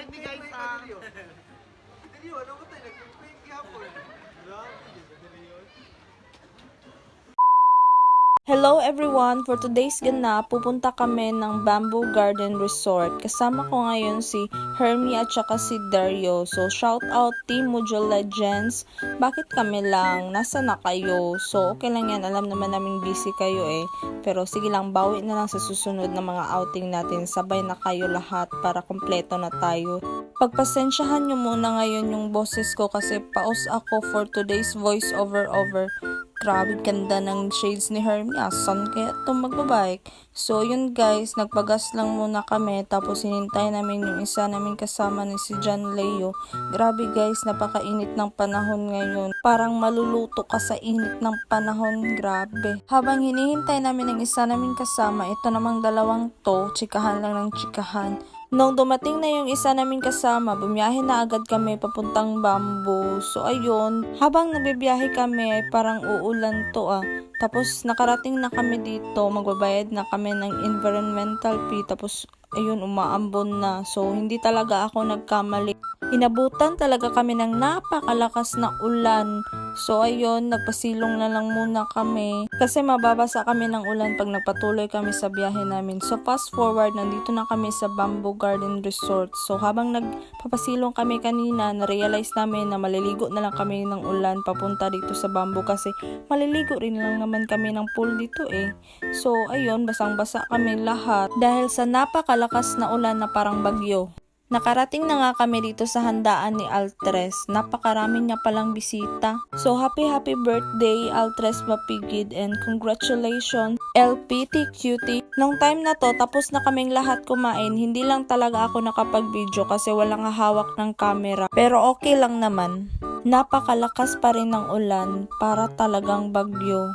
Subscribe ni guys ha. Dili ano ko tayo nag-fake yapon. Hello everyone! For today's ganap, pupunta kami ng Bamboo Garden Resort. Kasama ko ngayon si Hermie at saka si Dario. So shout out Team Mojo Legends. Bakit kami lang? Nasa na kayo? So okay lang yan. Alam naman namin busy kayo eh. Pero sige lang, bawi na lang sa susunod na mga outing natin. Sabay na kayo lahat para kompleto na tayo. Pagpasensyahan nyo muna ngayon yung boses ko kasi paus ako for today's voice over. Grabe ganda ng shades ni Hermie. Asan kaya itong magbabike? So yun guys, nagpagas lang muna kami. Tapos hinintay namin yung isa namin kasama ni si John Leo. Grabe guys, napakainit ng panahon ngayon. Parang maluluto ka sa init ng panahon. Grabe. Habang hinihintay namin ang isa namin kasama, ito namang dalawang to, tsikahan lang ng tsikahan. Nung dumating na yung isa namin kasama, bumiyahe na agad kami papuntang Bamboo. So ayun, habang nabibiyahe kami ay parang uulan to Tapos nakarating na kami dito, magbabayad na kami ng environmental fee. Tapos ayun, umaambon na. So hindi talaga ako nagkamali. Inabutan talaga kami ng napakalakas na ulan. So ayun, nagpasilong na lang muna kami kasi mababasa kami ng ulan pag nagpatuloy kami sa biyahe namin. So fast forward, nandito na kami sa Bamboo Garden Resort. So habang nagpapasilong kami kanina, na-realize namin na maliligo na lang kami ng ulan papunta dito sa Bamboo kasi maliligo rin lang naman kami ng pool dito eh. So ayun, basang-basa kami lahat dahil sa napakalakas na ulan na parang bagyo. Nakarating na nga kami dito sa handaan ni Altres. Napakarami niya palang bisita. So happy birthday Altres Mapigid and congratulations LPT Cutie. Nung time na to, tapos na kaming lahat kumain. Hindi lang talaga ako nakapag-video kasi walang hawak ng camera. Pero okay lang naman. Napakalakas pa rin ng ulan para talagang bagyo.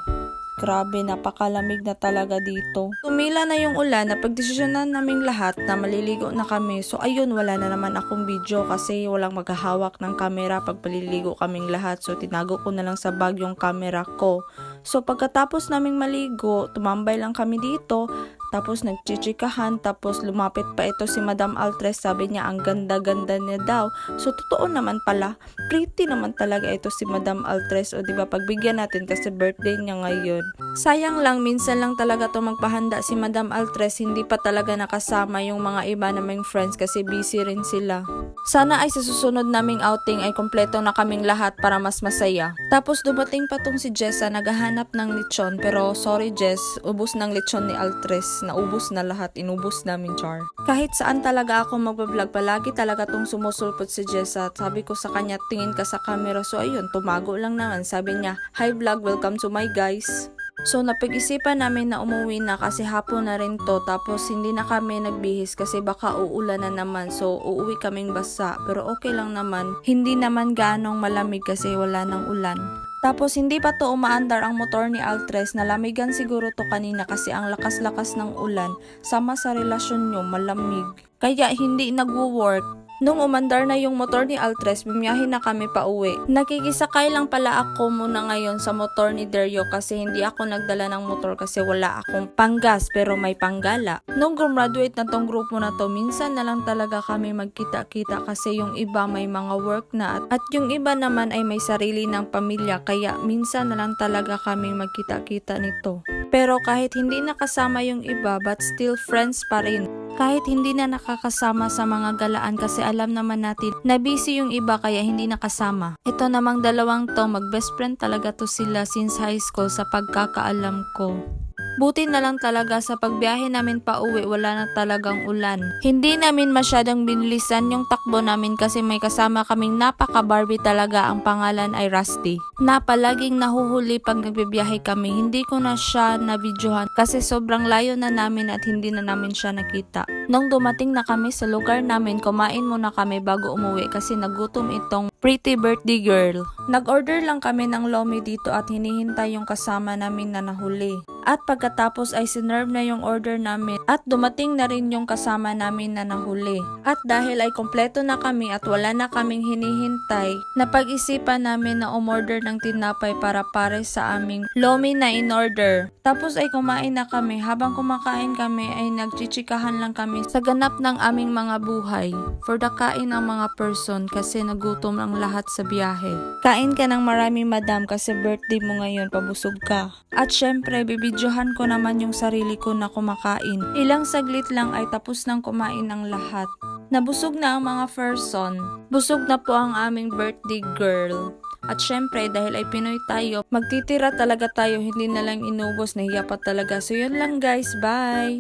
Grabe, napakalamig na talaga dito. Tumila na yung ulan, napagdesisyonan naming lahat na maliligo na kami. So ayun, wala na naman akong video kasi walang maghahawak ng camera pag paliligo kaming lahat. So tinago ko na lang sa bag yung camera ko. So pagkatapos naming maligo, tumambay lang kami dito. Tapos nagchichikahan, tapos lumapit pa ito si Madam Altres, sabi niya ang ganda-ganda niya daw. So totoo naman pala, pretty naman talaga ito si Madam Altres. O diba, pagbigyan natin kasi birthday niya ngayon. Sayang lang, minsan lang talaga to magpahanda si Madam Altres, hindi pa talaga nakasama yung mga iba naming friends kasi busy rin sila. Sana ay sa susunod naming outing ay kompleto na kaming lahat para mas masaya. Tapos dumating pa tong si Jessa, naghahanap ng lechon, pero sorry Jess, ubos ng lechon ni Altres. Naubos na lahat, inubos namin, char. Kahit saan talaga ako magbablog, palagi talaga tong sumusulpot si Jessa. Sabi ko sa kanya, tingin ka sa camera. So ayun, tumago lang naman. Sabi niya, hi vlog, welcome to my guys. So napag-isipan namin na umuwi na kasi hapon na rin to. Tapos hindi na kami nagbihis kasi baka uulan na naman. So uuwi kaming basa. Pero okay lang naman. Hindi naman ganong malamig kasi wala ng ulan. Tapos hindi pa to umaandar ang motor ni Altres, nalamigan siguro to kanina kasi ang lakas-lakas ng ulan, sama sa relasyon nyo malamig. Kaya hindi nagwo-work. Nung umandar na yung motor ni Altres, bumiyahe na kami pa uwi. Nakikisakay lang pala ako muna ngayon sa motor ni Dario kasi hindi ako nagdala ng motor kasi wala akong panggas pero may panggala. Nung graduate na tong grupo na to, minsan na lang talaga kami magkita-kita kasi yung iba may mga work na at yung iba naman ay may sarili ng pamilya kaya minsan na lang talaga kami magkita-kita nito. Pero kahit hindi nakasama yung iba but still friends pa rin. Kahit hindi na nakakasama sa mga galaan kasi alam naman natin na busy yung iba kaya hindi nakasama. Ito namang dalawang to, mag-best friend talaga to sila since high school sa pagkakaalam ko. Buti na lang talaga sa pagbiyahe namin pa uwi, wala na talagang ulan. Hindi namin masyadong binilisan yung takbo namin kasi may kasama kaming napaka-Barbie talaga, ang pangalan ay Rusty. Na palaging nahuhuli pag nagbibiyahe kami, hindi ko na siya na-videohan kasi sobrang layo na namin at hindi na namin siya nakita. Nung dumating na kami sa lugar namin, kumain muna kami bago umuwi kasi nagutom itong pretty birthday girl. Nag-order lang kami ng lomi dito at hinihintay yung kasama namin na nahuli. At pagkatapos ay sinerve na yung order namin at dumating na rin yung kasama namin na nahuli. At dahil ay kompleto na kami at wala na kaming hinihintay, napag-isipan namin na umorder ng tinapay para pare sa aming lomi na in-order. Tapos ay kumain na kami. Habang kumakain kami ay nagchichikahan lang kami sa ganap ng aming mga buhay. For the kain ng mga person kasi nagutom ang lahat sa biyahe. Kain ka ng marami madam kasi birthday mo ngayon, pabusog ka. At syempre, bibidyohan ko naman yung sarili ko na kumakain. Ilang saglit lang ay tapos nang kumain ang lahat. Nabusog na ang mga person. Busog na po ang aming birthday girl. At syempre, dahil ay Pinoy tayo, magtitira talaga tayo, hindi na lang inubos, nahiya pa talaga. So yun lang guys, bye!